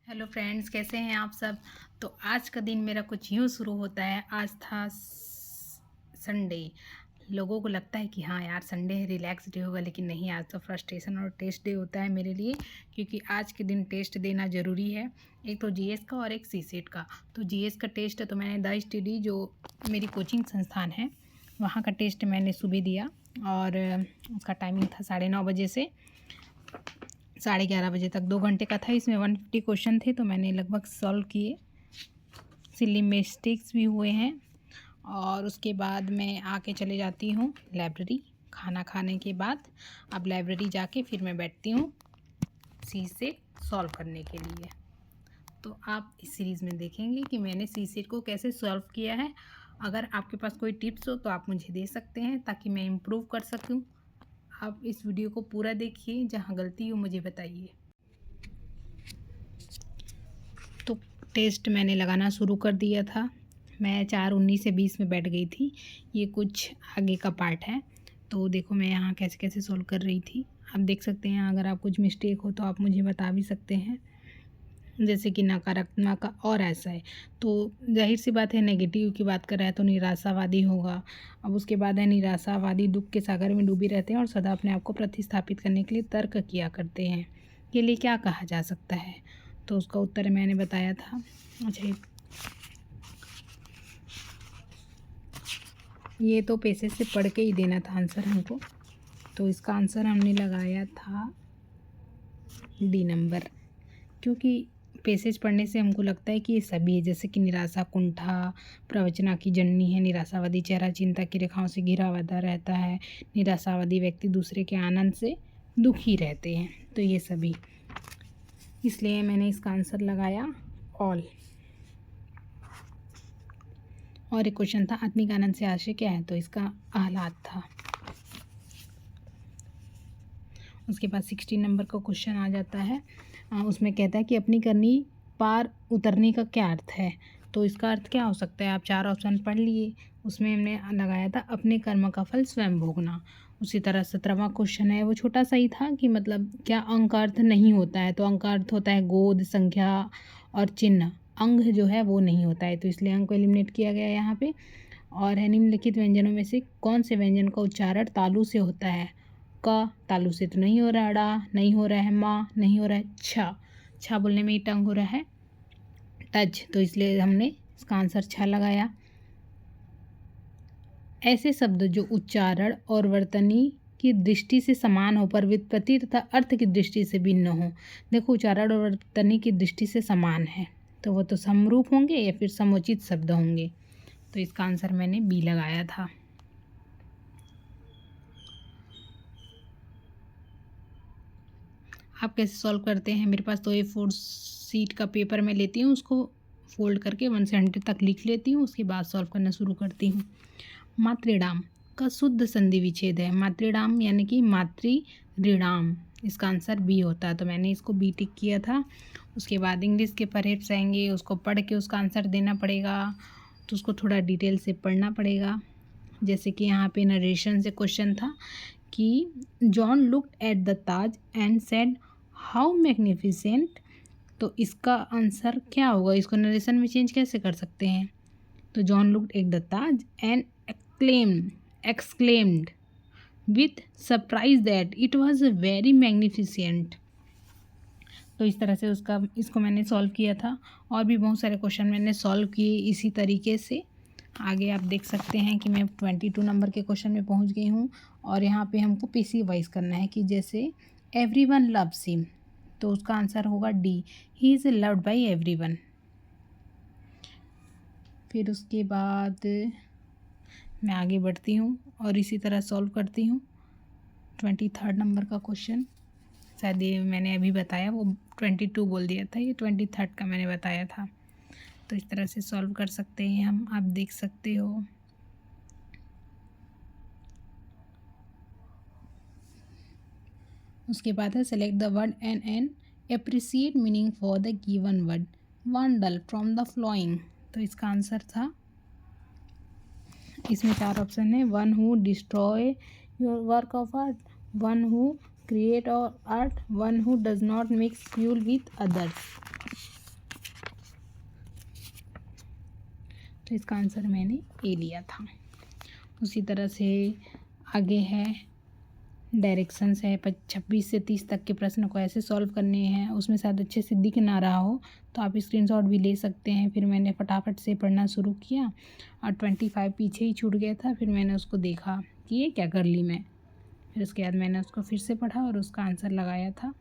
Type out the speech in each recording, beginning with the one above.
Hello friends, कैसे हैं आप सब। तो आज का दिन मेरा कुछ यूँ शुरू होता है। आज था संडे। लोगों को लगता है कि हाँ यार संडे है, रिलैक्स डे होगा, लेकिन नहीं, आज तो फ्रस्ट्रेशन और टेस्ट डे होता है मेरे लिए, क्योंकि आज के दिन टेस्ट देना ज़रूरी है। एक तो जीएस का और एक सीसेट का। तो जीएस का टेस्ट तो मैंने द स्टडी, जो मेरी कोचिंग संस्थान है, वहाँ का टेस्ट मैंने सुबह दिया, और उसका टाइमिंग था 9:30 बजे से 11:30 बजे तक। 2 घंटे का था। इसमें 150 क्वेश्चन थे, तो मैंने लगभग सॉल्व किए। सिली मिस्टेक्स भी हुए हैं। और उसके बाद मैं आके चले जाती हूँ लाइब्रेरी, खाना खाने के बाद। अब लाइब्रेरी जाके फिर मैं बैठती हूँ सी से सॉल्व करने के लिए। तो आप इस सीरीज़ में देखेंगे कि मैंने सी सेट को कैसे सॉल्व किया है। अगर आपके पास कोई टिप्स हो तो आप मुझे दे सकते हैं, ताकि मैं इम्प्रूव कर सकूँ। आप इस वीडियो को पूरा देखिए, जहाँ गलती हो मुझे बताइए। तो टेस्ट मैंने लगाना शुरू कर दिया था। मैं 4:19 से 20 में बैठ गई थी। ये कुछ आगे का पार्ट है। तो देखो मैं यहाँ कैसे कैसे सॉल्व कर रही थी। आप देख सकते हैं, अगर आप कुछ मिस्टेक हो तो आप मुझे बता भी सकते हैं। जैसे कि नकारात्मक का और ऐसा है, तो जाहिर सी बात है, नेगेटिव की बात कर रहा है तो निराशावादी होगा। अब उसके बाद है, निराशावादी दुख के सागर में डूबे रहते हैं और सदा अपने आप को प्रतिस्थापित करने के लिए तर्क किया करते हैं। के लिए क्या कहा जा सकता है? तो उसका उत्तर मैंने बताया था। अच्छा, ये तो पेशे से पढ़ के ही देना था आंसर हमको। तो इसका आंसर हमने लगाया था डी नंबर, क्योंकि पैसेज पढ़ने से हमको लगता है कि ये सभी है। जैसे कि निराशा कुंठा प्रवचना की जननी है। निराशावादी चेहरा चिंता की रेखाओं से घिरा हुआ रहता है। निराशावादी व्यक्ति दूसरे के आनंद से दुखी रहते हैं। तो ये सभी, इसलिए मैंने इसका आंसर लगाया ऑल। और एक क्वेश्चन था, आत्मिक आनंद से आशय क्या है? तो इसका आह्लाद था। उसके बाद 16 नंबर का क्वेश्चन आ जाता है। उसमें कहता है कि अपनी करनी पार उतरने का क्या अर्थ है? तो इसका अर्थ क्या हो सकता है? आप 4 ऑप्शन पढ़ लिए। उसमें हमने लगाया था अपने कर्म का फल स्वयं भोगना। उसी तरह 17वां क्वेश्चन है, वो छोटा सा ही था कि मतलब क्या अंक अर्थ नहीं होता है? तो अंक अर्थ होता है गोद, संख्या और चिन्ह। अंग जो है वो नहीं होता है, तो इसलिए अंक को एलिमिनेट किया गया यहाँ पे। और है, निम्नलिखित व्यंजनों में से कौन से व्यंजन का उच्चारण तालु से होता है? क तालु से तो नहीं हो रहा है, डा नहीं हो रहा है, माँ नहीं हो रहा है, छा बोलने में ही टंग हो रहा है, टच। तो इसलिए हमने इसका आंसर छा लगाया। ऐसे शब्द जो उच्चारण और वर्तनी की दृष्टि से समान हो पर व्युत्पत्ति तथा अर्थ की दृष्टि से भिन्न हो। देखो, उच्चारण और वर्तनी की दृष्टि से समान है तो वो तो समरूप होंगे या फिर समुचित शब्द होंगे। तो इसका आंसर मैंने बी लगाया था। आप कैसे सॉल्व करते हैं? मेरे पास तो A4 शीट का पेपर मैं लेती हूँ, उसको फोल्ड करके 1 से 100 तक लिख लेती हूँ, उसके बाद सॉल्व करना शुरू करती हूँ। मातृडाम का शुद्ध संधि विच्छेद है। मातृडाम यानी कि मातृऋणाम, इसका आंसर बी होता है। तो मैंने इसको बी टिक किया था। उसके बाद इंग्लिश के परहेप्स आएंगे, उसको पढ़ के उसका आंसर देना पड़ेगा। तो उसको थोड़ा डिटेल से पढ़ना पड़ेगा। जैसे कि यहाँ पे नरेशन से क्वेश्चन था कि John looked at the Taj and said how magnificent. तो इसका आंसर क्या होगा? इसको नरेशन में चेंज कैसे कर सकते हैं? तो John looked at the Taj and exclaimed with surprise that it was very magnificent। तो इस तरह से इसको मैंने सॉल्व किया था। और भी बहुत सारे क्वेश्चन मैंने सॉल्व किए इसी तरीके से। आगे आप देख सकते हैं कि मैं 22 नंबर के क्वेश्चन में पहुंच गई हूं। और यहाँ पे हमको पीसी वाइज करना है कि जैसे एवरीवन लव्स हिम, तो उसका आंसर होगा D, he is loved by everyone. फिर उसके बाद मैं आगे बढ़ती हूँ और इसी तरह सॉल्व करती हूँ। 23 नंबर का क्वेश्चन, शायद ये मैंने अभी बताया, वो 22 बोल दिया था, ये 23 का मैंने बताया था। तो इस तरह से सॉल्व कर सकते हैं हम, आप देख सकते हो। उसके बाद है select the word an appreciate meaning for the given word vandal from the following. तो इसका आंसर था, इसमें 4 ऑप्शन है, one who destroy your work of art, one who create और art, one who does not mix fuel with others. तो इसका answer मैंने ए लिया था। उसी तरह से आगे है डायरेक्शंस है 26 से 30 तक के प्रश्न को ऐसे सॉल्व करने हैं। उसमें शायद अच्छे से दिख ना रहा हो तो आप स्क्रीनशॉट भी ले सकते हैं। फिर मैंने फटाफट से पढ़ना शुरू किया और 25 पीछे ही छूट गया था। फिर मैंने उसको देखा कि ये क्या कर ली मैं। फिर उसके बाद मैंने उसको फिर से पढ़ा और उसका आंसर लगाया था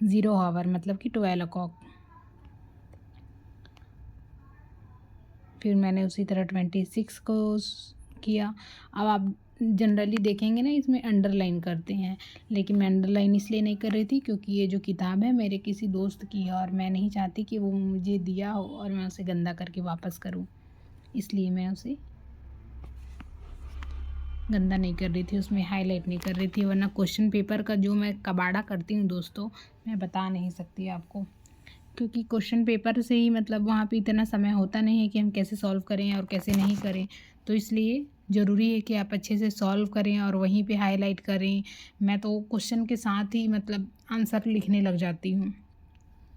0 आवर मतलब कि 12 o'clock। फिर मैंने उसी तरह 26 को किया। अब आप जनरली देखेंगे ना इसमें अंडरलाइन करते हैं, लेकिन मैं अंडरलाइन इसलिए नहीं कर रही थी क्योंकि ये जो किताब है मेरे किसी दोस्त की है और मैं नहीं चाहती कि वो मुझे दिया हो और मैं उसे गंदा करके वापस करूं, इसलिए मैं उसे गंदा नहीं कर रही थी, उसमें हाईलाइट नहीं कर रही थी। वरना क्वेश्चन पेपर का जो मैं कबाड़ा करती हूँ दोस्तों, मैं बता नहीं सकती आपको, क्योंकि क्वेश्चन पेपर से ही मतलब वहाँ पे इतना समय होता नहीं है कि हम कैसे सॉल्व करें और कैसे नहीं करें। तो इसलिए ज़रूरी है कि आप अच्छे से सॉल्व करें और वहीं पे हाईलाइट करें। मैं तो क्वेश्चन के साथ ही मतलब आंसर लिखने लग जाती हूँ।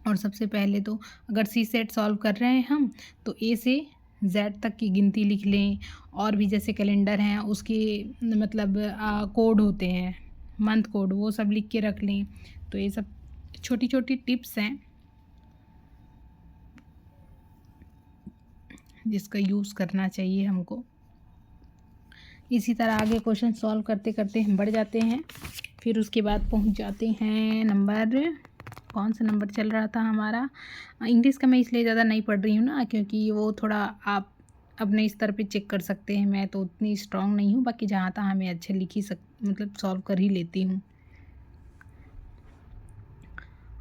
और सबसे पहले तो अगर सी सेट सॉल्व कर रहे हैं हम तो ए से जेड तक की गिनती लिख लें। और भी जैसे कैलेंडर हैं उसके मतलब कोड होते हैं, मंथ कोड, वो सब लिख के रख लें। तो ये सब छोटी छोटी टिप्स हैं जिसका यूज़ करना चाहिए हमको। इसी तरह आगे क्वेश्चन सॉल्व करते करते हम बढ़ जाते हैं। फिर उसके बाद पहुंच जाते हैं नंबर, कौन सा नंबर चल रहा था हमारा, इंग्लिश का मैं इसलिए ज़्यादा नहीं पढ़ रही हूँ ना क्योंकि वो थोड़ा आप अपने स्तर पे चेक कर सकते हैं। मैं तो उतनी स्ट्रांग नहीं हूँ, बाकी जहाँ तहाँ मैं अच्छे लिख ही मतलब सॉल्व कर ही लेती हूँ।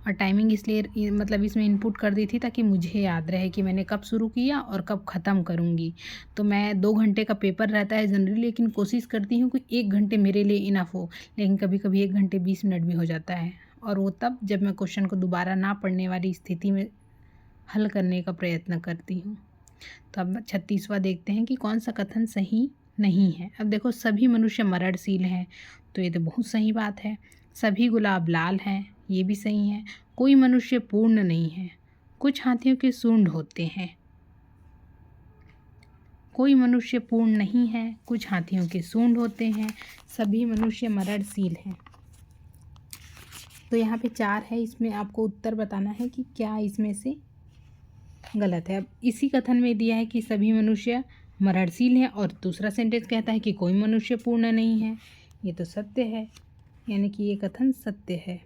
और टाइमिंग इसलिए मतलब इसमें इनपुट कर दी थी ताकि मुझे याद रहे कि मैंने कब शुरू किया और कब ख़त्म करूँगी। तो मैं 2 घंटे का पेपर रहता है जनरली, लेकिन कोशिश करती हूँ कि 1 घंटे मेरे लिए इनफ हो। लेकिन कभी कभी 1 घंटे 20 मिनट भी हो जाता है, और वो तब जब मैं क्वेश्चन को दोबारा ना पढ़ने वाली स्थिति में हल करने का प्रयत्न करती हूँ। तो अब 36वां देखते हैं कि कौन सा कथन सही नहीं है। अब देखो, सभी मनुष्य मरणशील हैं, तो ये तो बहुत सही बात है। सभी गुलाब लाल हैं, ये भी सही है। कोई मनुष्य पूर्ण नहीं है, कुछ हाथियों के सूंड होते हैं। कोई मनुष्य पूर्ण नहीं है, कुछ हाथियों के सूंड होते हैं। सभी मनुष्य मरणशील हैं। तो यहाँ पे 4 है, इसमें आपको उत्तर बताना है कि क्या इसमें से गलत है। अब इसी कथन में दिया है कि सभी मनुष्य मरणशील हैं और दूसरा सेंटेंस कहता है कि कोई मनुष्य पूर्ण नहीं है। ये तो सत्य है, यानी कि ये कथन सत्य है।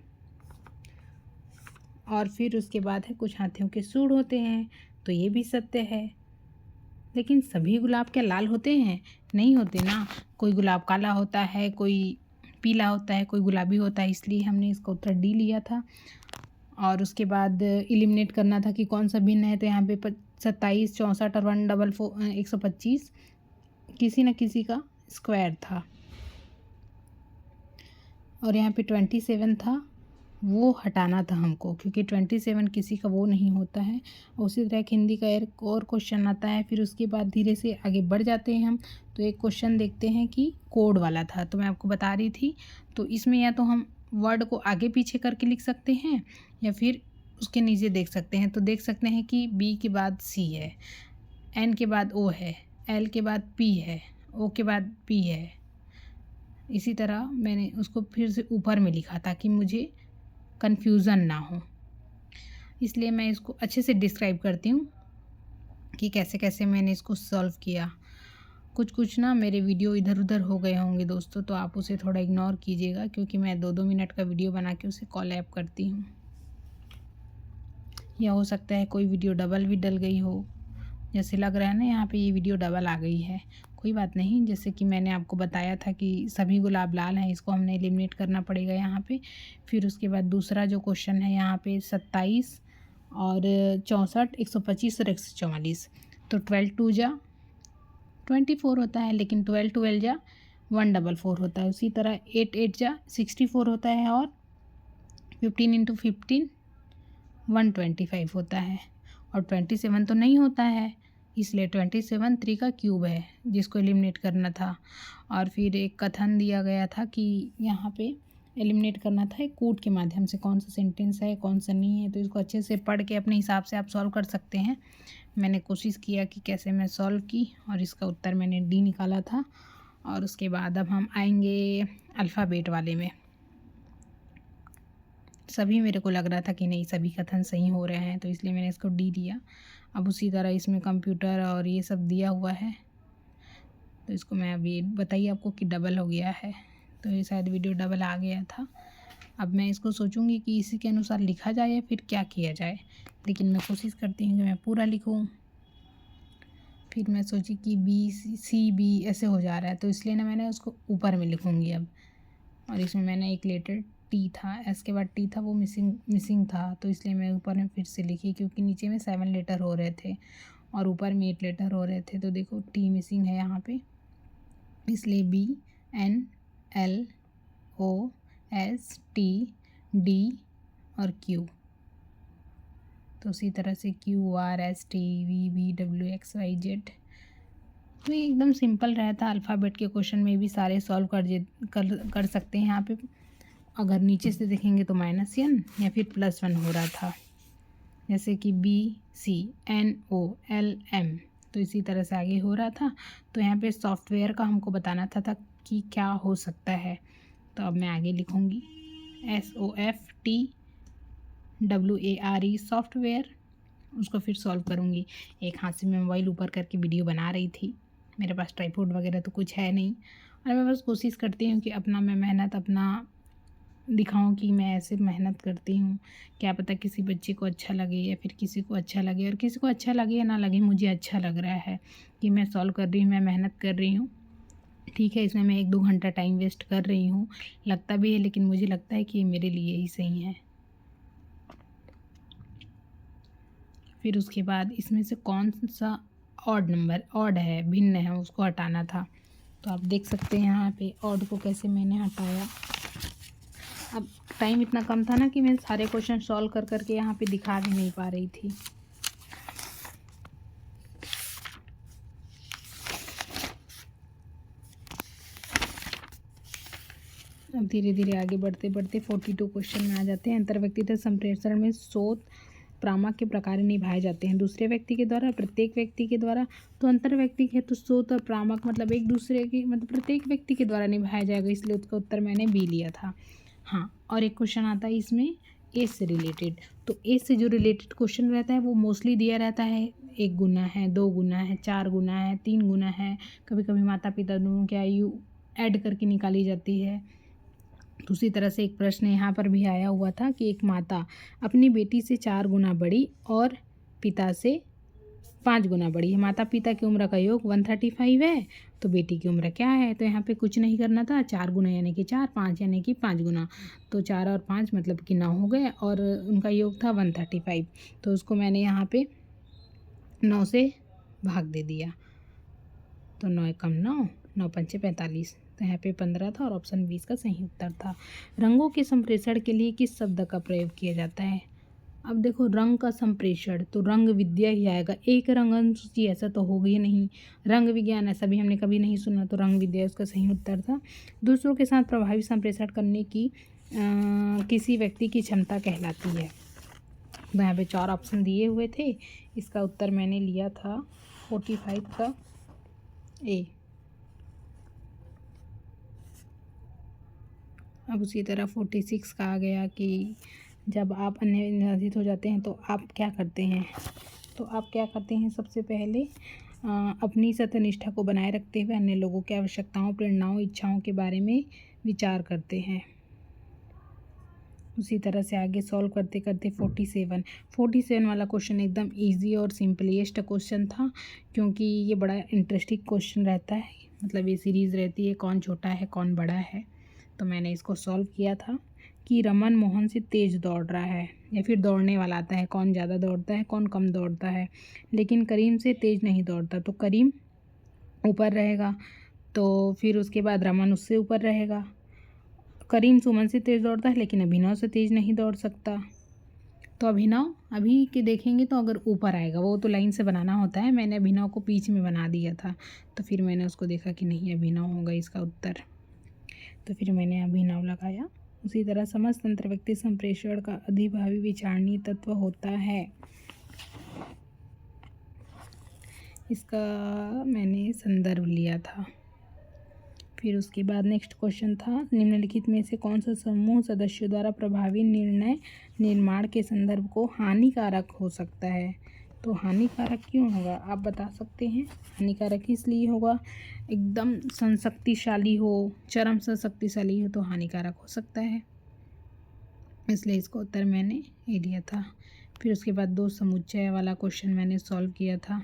और फिर उसके बाद है कुछ हाथियों के सूंड होते हैं, तो ये भी सत्य है। लेकिन सभी गुलाब क्या लाल होते हैं? नहीं होते ना। कोई गुलाब काला होता है, कोई पीला होता है, कोई गुलाबी होता है, इसलिए हमने इसका उत्तर डी लिया था। और उसके बाद एलिमिनेट करना था कि कौन सा भिन्न है, तो यहाँ पे 27, 64 और 144 125 किसी न किसी का स्क्वायर था। और यहाँ पे 27 था, वो हटाना था हमको, क्योंकि 27 किसी का वो नहीं होता है। उसी तरह एक हिंदी का एक और क्वेश्चन आता है। फिर उसके बाद धीरे से आगे बढ़ जाते हैं हम। तो एक क्वेश्चन देखते हैं कि कोड वाला था, तो मैं आपको बता रही थी। तो इसमें या तो हम वर्ड को आगे पीछे करके लिख सकते हैं या फिर उसके नीचे देख सकते हैं। तो देख सकते हैं कि बी के बाद सी है, एन के बाद ओ है, एल के बाद पी है, ओ के बाद पी है। इसी तरह मैंने उसको फिर से ऊपर में लिखा ताकि मुझे कन्फ्यूज़न ना हो, इसलिए मैं इसको अच्छे से डिस्क्राइब करती हूँ कि कैसे कैसे मैंने इसको सॉल्व किया। कुछ ना मेरे वीडियो इधर उधर हो गए होंगे दोस्तों, तो आप उसे थोड़ा इग्नोर कीजिएगा, क्योंकि मैं 2-2 मिनट का वीडियो बना के उसे कोलैब करती हूँ। या हो सकता है कोई वीडियो डबल भी डल गई हो, जैसे लग रहा है ना यहाँ पे ये वीडियो डबल आ गई है। कोई बात नहीं, जैसे कि मैंने आपको बताया था कि सभी गुलाब लाल हैं, इसको हमने एलिमिनेट करना पड़ेगा यहाँ पे। फिर उसके बाद दूसरा जो क्वेश्चन है यहाँ पे 27 और 64, 125 और 144। तो 12 2 जा 24 होता है, लेकिन 12 12 जा 144 होता है। उसी तरह 8 8 जा 64 होता है और 15 × 15 125 होता है। और 27 तो नहीं होता है, इसलिए 27 3 का क्यूब है जिसको एलिमिनेट करना था। और फिर एक कथन दिया गया था कि यहाँ पे एलिमिनेट करना था एक कोड के माध्यम से, कौन सा सेंटेंस है कौन सा नहीं है। तो इसको अच्छे से पढ़ के अपने हिसाब से आप सॉल्व कर सकते हैं। मैंने कोशिश किया कि कैसे मैं सॉल्व की, और इसका उत्तर मैंने डी निकाला था। और उसके बाद अब हम आएंगे अल्फ़ाबेट वाले में। सभी मेरे को लग रहा था कि नहीं सभी कथन सही हो रहे हैं, तो इसलिए मैंने इसको डी लिया। अब उसी तरह इसमें कंप्यूटर और ये सब दिया हुआ है, तो इसको मैं अभी बताइए आपको कि डबल हो गया है, तो ये शायद वीडियो डबल आ गया था। अब मैं इसको सोचूंगी कि इसी के अनुसार लिखा जाए या फिर क्या किया जाए, लेकिन मैं कोशिश करती हूँ कि मैं पूरा लिखूँ। फिर मैं सोची कि बी सी बी ऐसे हो जा रहा है, तो इसलिए ना मैंने उसको ऊपर में लिखूँगी अब। और इसमें मैंने एक लेटर टी था, एस के बाद टी था, वो मिसिंग था, तो इसलिए मैं ऊपर में फिर से लिखी, क्योंकि नीचे में 7 लेटर हो रहे थे और ऊपर में 8 लेटर हो रहे थे। तो देखो टी मिसिंग है यहाँ पे, इसलिए B N L O S T D और क्यू। तो उसी तरह से Q R S T V B W X Y Z. तो ये एकदम सिंपल रहता है, अल्फ़ाबेट के क्वेश्चन में भी सारे सॉल्व कर सकते हैं। यहाँ पे अगर नीचे से देखेंगे तो -n या फिर +1 हो रहा था, जैसे कि BCNOLM, तो इसी तरह से आगे हो रहा था। तो यहाँ पे सॉफ्टवेयर का हमको बताना था कि क्या हो सकता है। तो अब मैं आगे लिखूँगी SOFTWARE सॉफ्टवेयर, उसको फिर सॉल्व करूँगी। एक हाथ से मैं मोबाइल ऊपर करके वीडियो बना रही थी, मेरे पास ट्राइपॉड वगैरह तो कुछ है नहीं, और मैं बस कोशिश करती हूँ कि मैं मेहनत अपना दिखाऊं कि मैं ऐसे मेहनत करती हूँ। क्या पता किसी बच्चे को अच्छा लगे या फिर किसी को अच्छा लगे, और किसी को अच्छा लगे या ना लगे, मुझे अच्छा लग रहा है कि मैं सॉल्व कर रही हूँ, मैं मेहनत कर रही हूँ। ठीक है, इसमें मैं 1-2 घंटा टाइम वेस्ट कर रही हूँ, लगता भी है, लेकिन मुझे लगता है कि ये मेरे लिए ही सही है। फिर उसके बाद इसमें से कौन सा ऑड है, भिन्न है, उसको हटाना था। तो आप देख सकते हैं यहाँ पे ऑड को कैसे मैंने हटाया। अब टाइम इतना कम था ना कि मैं सारे क्वेश्चन सॉल्व कर करके यहाँ पे दिखा भी नहीं पा रही थी। अब धीरे धीरे आगे बढ़ते बढ़ते 42 क्वेश्चन में आ जाते हैं। अंतर्व्यक्तिगत संप्रेषण में स्रोत प्रामाक के प्रकार निभाए जाते हैं, दूसरे व्यक्ति के द्वारा, प्रत्येक व्यक्ति के द्वारा। तो अंतर्व्यक्ति है तो स्रोत और प्रामाक मतलब एक दूसरे की, मतलब प्रत्येक व्यक्ति के द्वारा निभाया जाएगा, इसलिए उसका उत्तर मैंने बी लिया था। हाँ, और एक क्वेश्चन आता है इसमें ए से रिलेटेड। तो ए से जो रिलेटेड क्वेश्चन रहता है वो मोस्टली दिया रहता है 1 गुना है, 2 गुना है, 4 गुना है, 3 गुना है, कभी कभी माता पिता दोनों की आयु ऐड करके निकाली जाती है। दूसरी तरह से एक प्रश्न यहाँ पर भी आया हुआ था कि एक माता अपनी बेटी से 4 गुना बड़ी और पिता से 5 गुना बड़ी है, माता पिता की उम्र का योग 135 है, तो बेटी की उम्र क्या है। तो यहाँ पे कुछ नहीं करना था, 4 गुना यानी कि 4, 5 यानी कि 5 गुना, तो 4 और 5 मतलब कि 9 हो गए, और उनका योग था 135, तो उसको मैंने यहाँ पे 9 से भाग दे दिया, तो 9 कम 9, 9 पंचे 45, तो यहाँ पे 15 था और ऑप्शन 20 का सही उत्तर था। रंगों के संप्रेषण के लिए किस शब्द का प्रयोग किया जाता है। अब देखो रंग का संप्रेषण तो रंग विद्या ही आएगा, एक रंग अनुसूची ऐसा तो होगा ही नहीं, रंग विज्ञान ऐसा भी हमने कभी नहीं सुना, तो रंग विद्या उसका सही उत्तर था। दूसरों के साथ प्रभावी संप्रेषण करने की किसी व्यक्ति की क्षमता कहलाती है। तो यहाँ पे 4 ऑप्शन दिए हुए थे, इसका उत्तर मैंने लिया था 45 का ए। अब उसी तरह 46 का आ गया कि जब आप अन्य निर्धारित हो जाते हैं तो आप क्या करते हैं। तो आप क्या करते हैं, सबसे पहले अपनी सत्यनिष्ठा को बनाए रखते हुए अन्य लोगों की आवश्यकताओं, प्रेरणाओं, इच्छाओं के बारे में विचार करते हैं। उसी तरह से आगे सॉल्व करते करते 47 वाला क्वेश्चन एकदम इजी और सिंपलेस्ट क्वेश्चन था, क्योंकि ये बड़ा इंटरेस्टिंग क्वेश्चन रहता है, मतलब ये सीरीज़ रहती है कौन छोटा है कौन बड़ा है। तो मैंने इसको सॉल्व किया था कि रमन मोहन से तेज़ दौड़ रहा है, या फिर दौड़ने वाला आता है, कौन ज़्यादा दौड़ता है कौन कम दौड़ता है, लेकिन करीम से तेज़ नहीं दौड़ता, तो करीम ऊपर रहेगा, तो फिर उसके बाद रमन उससे ऊपर रहेगा। करीम सुमन से तेज़ दौड़ता है लेकिन अभिनव से तेज़ नहीं दौड़ सकता, तो अभिनव अभी के देखेंगे तो अगर ऊपर आएगा, वो तो लाइन से बनाना होता है, मैंने अभिनव को बीच में बना दिया था, तो फिर मैंने उसको देखा कि नहीं अभिनव होगा इसका उत्तर, तो फिर मैंने अभिनव लगाया उसी तरह समस्त अंतर्व्यक्ति संप्रेषण का अधिभावी विचारणीय तत्व होता है। इसका मैंने संदर्भ लिया था। फिर उसके बाद नेक्स्ट क्वेश्चन था, निम्नलिखित में से कौन सा समूह सदस्यों द्वारा प्रभावी निर्णय निर्माण के संदर्भ को हानिकारक हो सकता है। तो हानिकारक क्यों होगा आप बता सकते हैं। हानिकारक इसलिए होगा, एकदम संशक्तिशाली हो, चरम संशक्तिशाली हो तो हानिकारक हो सकता है, इसलिए इसका उत्तर मैंने ये दिया था। फिर उसके बाद दो समुच्चय वाला क्वेश्चन मैंने सॉल्व किया था।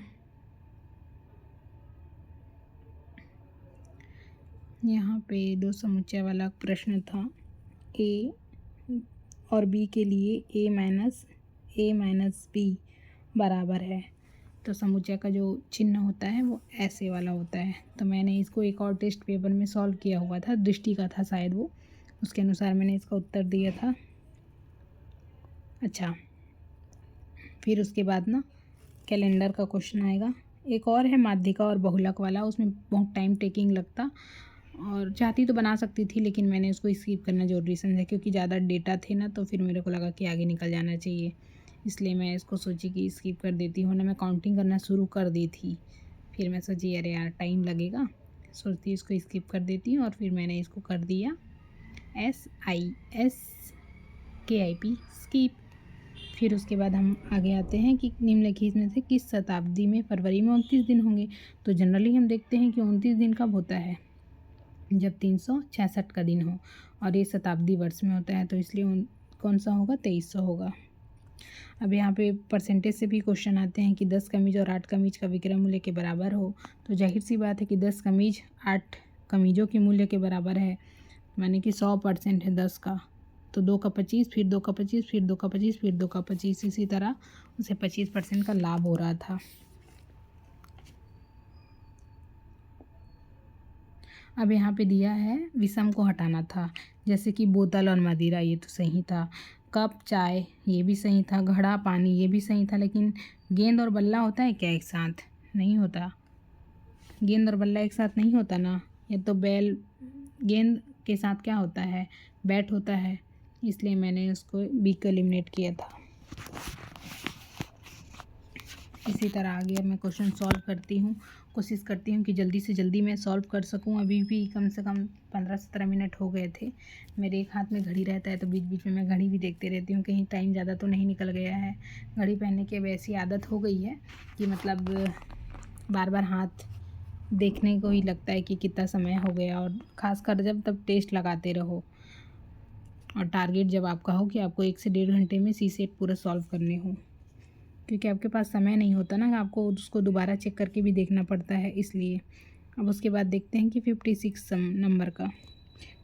यहाँ पे दो समुच्चय वाला प्रश्न था, ए और बी के लिए ए माइनस बी बराबर है, तो समुच्चय का जो चिन्ह होता है वो ऐसे वाला होता है। तो मैंने इसको एक और टेस्ट पेपर में सॉल्व किया हुआ था, दृष्टि का था शायद वो, उसके अनुसार मैंने इसका उत्तर दिया था। अच्छा, फिर उसके बाद ना कैलेंडर का क्वेश्चन आएगा। एक और है माध्यिका और बहुलक वाला, उसमें बहुत टाइम टेकिंग लगता, और चाहती तो बना सकती थी लेकिन मैंने उसको स्किप करना जरूरी समझा, क्योंकि ज़्यादा डेटा थे ना, तो फिर मेरे को लगा कि आगे निकल जाना चाहिए, इसलिए मैं इसको सोची कि स्किप कर देती हूँ ना। मैं काउंटिंग करना शुरू कर दी थी, फिर मैं सोची अरे यार टाइम लगेगा, सोचती इसको स्किप कर देती हूँ, और फिर मैंने इसको कर दिया SISKIP स्किप। फिर उसके बाद हम आगे आते हैं कि निम्नलिखित में से किस शताब्दी में फरवरी में 29 दिन होंगे। तो जनरली हम देखते हैं कि 29 दिन कब होता है, जब 366 का दिन हो, और ये शताब्दी वर्ष में होता है, तो इसलिए कौन सा होगा, 2300 होगा। अब यहाँ पे परसेंटेज से भी क्वेश्चन आते हैं कि 10 कमीज और 8 कमीज का विक्रय मूल्य के बराबर हो, तो जाहिर सी बात है कि 10 कमीज 8 कमीजों के मूल्य के बराबर है, माने कि 100% है 10 का, तो 2 का 25, फिर 2 का 25, फिर 2 का 25, फिर 2 का 25, इसी तरह उसे 25% का लाभ हो रहा था। अब यहाँ पे दिया है विषम को हटाना था, जैसे कि बोतल और मदिरा, ये तो सही था, कप चाय ये भी सही था, घड़ा पानी ये भी सही था, लेकिन गेंद और बल्ला होता है क्या एक साथ, नहीं होता, गेंद और बल्ला एक साथ नहीं होता ना, ये तो बैल गेंद के साथ क्या होता है, बैट होता है, इसलिए मैंने उसको बी को एलिमिनेट किया था। इसी तरह आगे मैं क्वेश्चन सॉल्व करती हूँ, कोशिश करती हूँ कि जल्दी से जल्दी मैं सॉल्व कर सकूँ। अभी भी कम से कम 15-17 मिनट हो गए थे। मेरे एक हाथ में घड़ी रहता है, तो बीच बीच में मैं घड़ी भी देखते रहती हूँ, कहीं टाइम ज़्यादा तो नहीं निकल गया है। घड़ी पहनने की अब ऐसी आदत हो गई है कि मतलब बार बार हाथ देखने को ही लगता है कि कितना समय हो गया, और ख़ासकर जब तब टेस्ट लगाते रहो, और टारगेट जब आपका हो कि आपको 1 से 1.5 घंटे में सेट पूरा सॉल्व करने हो, क्योंकि आपके पास समय नहीं होता ना, आपको उसको दोबारा चेक करके भी देखना पड़ता है, इसलिए। अब उसके बाद देखते हैं कि 56 नंबर का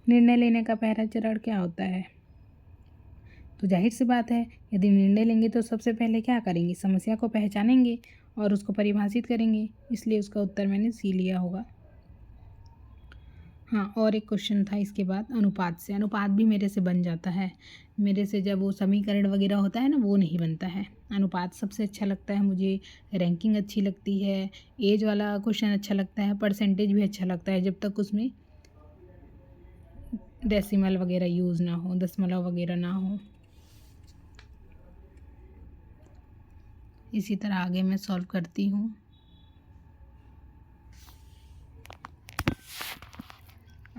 निर्णय लेने का पहला चरण क्या होता है। तो जाहिर सी बात है, यदि निर्णय लेंगे तो सबसे पहले क्या करेंगे, समस्या को पहचानेंगे और उसको परिभाषित करेंगे, इसलिए उसका उत्तर मैंने सी लिया होगा। हाँ, और एक क्वेश्चन था इसके बाद अनुपात से, अनुपात भी मेरे से बन जाता है, मेरे से जब वो समीकरण वगैरह होता है ना, वो नहीं बनता है। अनुपात सबसे अच्छा लगता है मुझे, रैंकिंग अच्छी लगती है, एज वाला क्वेश्चन अच्छा लगता है, परसेंटेज भी अच्छा लगता है, जब तक उसमें डेसिमल वगैरह यूज़ ना हो, दशमलव वगैरह ना हो। इसी तरह आगे मैं सॉल्व करती हूँ।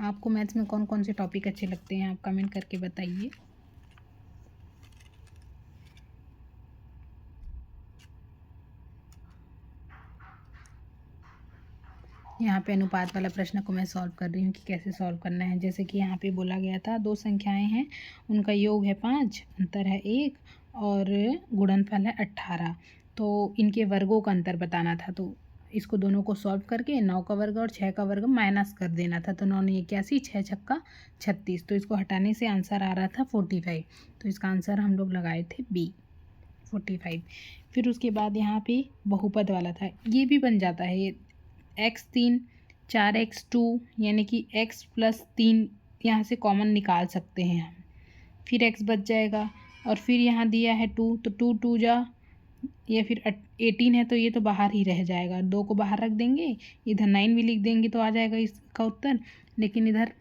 आपको मैथ्स में कौन कौन से टॉपिक अच्छे लगते हैं, आप कमेंट करके बताइए। यहाँ पे अनुपात वाला प्रश्न को मैं सॉल्व कर रही हूँ कि कैसे सॉल्व करना है। जैसे कि यहाँ पे बोला गया था, दो संख्याएं हैं, उनका योग है 5, अंतर है 1 और गुणनफल है 18, तो इनके वर्गों का अंतर बताना था। तो इसको दोनों को सॉल्व करके 9 का वर्ग और 6 का वर्ग माइनस कर देना था। तो 9 ने 81, 6 छक्का 36, तो इसको हटाने से आंसर आ रहा था 45। तो इसका आंसर हम लोग लगाए थे बी, 45। फिर उसके बाद यहाँ पे बहुपद वाला था, ये भी बन जाता है, ये x3 4x2 यानी कि x + 3 यहाँ से कॉमन निकाल सकते हैं हम, फिर x बच जाएगा, और फिर यहाँ दिया है 2, तो 2 2 जा, या फिर 18 है तो ये तो बाहर ही रह जाएगा, 2 को बाहर रख देंगे, इधर 9 भी लिख देंगे तो आ जाएगा इसका उत्तर, लेकिन इधर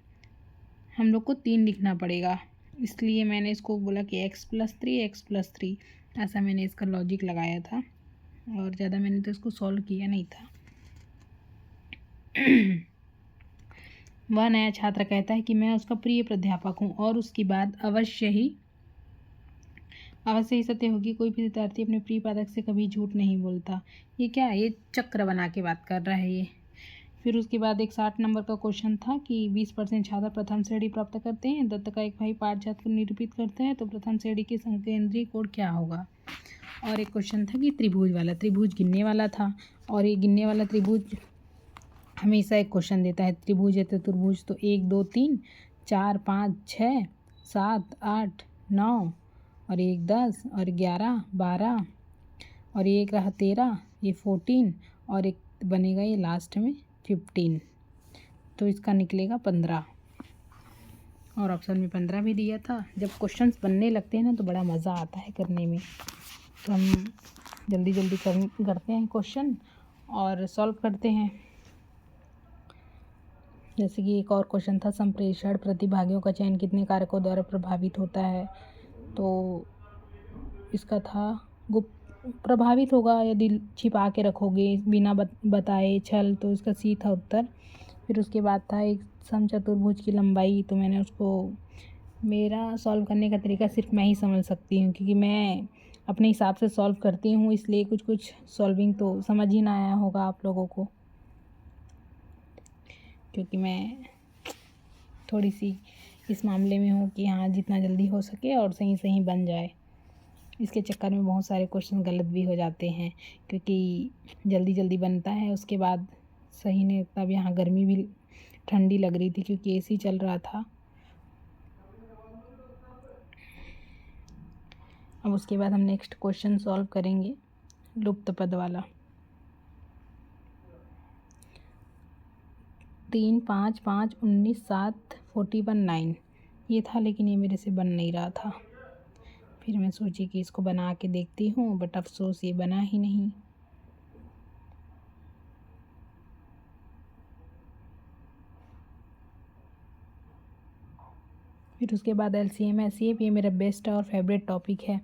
हम लोग को 3 लिखना पड़ेगा, इसलिए मैंने इसको बोला कि x+3 ऐसा मैंने इसका लॉजिक लगाया था, और ज़्यादा मैंने तो इसको सॉल्व किया नहीं था। वह नया छात्र कहता है कि मैं उसका प्रिय प्राध्यापक हूँ और उसकी बात अवश्य ही सत्य होगी। कोई भी विद्यार्थी अपने प्रिय पाठक से कभी झूठ नहीं बोलता। ये क्या है? ये चक्र बना के बात कर रहा है ये। फिर उसके बाद एक 60 नंबर का क्वेश्चन था कि 20% छात्र प्रथम श्रेणी प्राप्त करते हैं। दत्त का एक भाई पाठ छात्र को निरूपित करते हैं, तो प्रथम श्रेणी के संकेंद्रीय कोड क्या होगा? और एक क्वेश्चन था कि त्रिभुज वाला, त्रिभुज गिनने वाला था, और ये गिनने वाला त्रिभुज हमेशा एक क्वेश्चन देता है। त्रिभुज या चतुर्भुज, तो 1 2 3 4 5 6 7 8 9 और 1 10 और 11 12 और ये एक रहा 13, ये 14 और एक बनेगा ये लास्ट में 15, तो इसका निकलेगा 15। और ऑप्शन में 15 भी दिया था। जब क्वेश्चंस बनने लगते हैं ना तो बड़ा मज़ा आता है करने में, तो हम जल्दी जल्दी करते हैं क्वेश्चन और सॉल्व करते हैं। जैसे कि एक और क्वेश्चन था, संप्रेषण प्रतिभागियों का चयन कितने कारकों द्वारा प्रभावित होता है? तो इसका था प्रभावित होगा यदि छिपा के रखोगे बिना बताए छल, तो इसका सी था उत्तर। फिर उसके बाद था एक समचतुर्भुज की लंबाई, तो मैंने उसको, मेरा सॉल्व करने का तरीका सिर्फ मैं ही समझ सकती हूँ, क्योंकि मैं अपने हिसाब से सॉल्व करती हूँ, इसलिए कुछ सॉल्विंग तो समझ ही ना आया होगा आप लोगों को, क्योंकि मैं थोड़ी सी इस मामले में हूँ कि हाँ जितना जल्दी हो सके और सही सही बन जाए। इसके चक्कर में बहुत सारे क्वेश्चन गलत भी हो जाते हैं, क्योंकि जल्दी जल्दी बनता है, उसके बाद सही नहीं। तब यहाँ गर्मी भी ठंडी लग रही थी क्योंकि एसी चल रहा था। अब उसके बाद हम नेक्स्ट क्वेश्चन सॉल्व करेंगे, लुप्त पद वाला। 3 5 5 19 7 41 9 ये था, लेकिन ये मेरे से बन नहीं रहा था। फिर मैं सोची कि इसको बना के देखती हूँ, बट अफसोस ये बना ही नहीं। फिर उसके बाद LCM SCF, ये मेरा बेस्ट और फेवरेट टॉपिक है।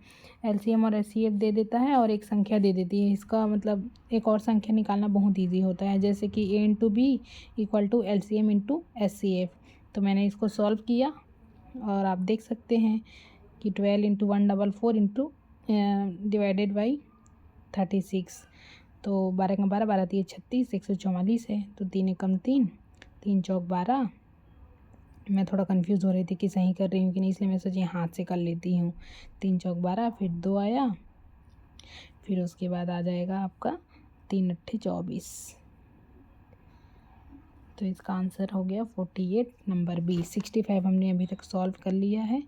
LCM और SCF दे देता है और एक संख्या दे देती है, इसका मतलब एक और संख्या निकालना बहुत ईजी होता है, जैसे कि A into B equal to LCM into SCF। तो मैंने इसको सॉल्व किया और आप देख सकते हैं कि 12 इंटू 144 इंटू डिवाइडेड बाई 36, तो 12 का 12 12 3 36 144 है, तो 3 एकम 3 3 चौक 12। मैं थोड़ा कंफ्यूज हो रही थी कि सही कर रही हूँ कि नहीं, इसलिए मैं सोची हाथ से कर लेती हूँ। 3 चौक 12, फिर 2 आया, फिर उसके बाद आ जाएगा आपका 3 अट्ठे 24, तो इसका आंसर हो गया 48 नंबर बी। 65 हमने अभी तक सॉल्व कर लिया है।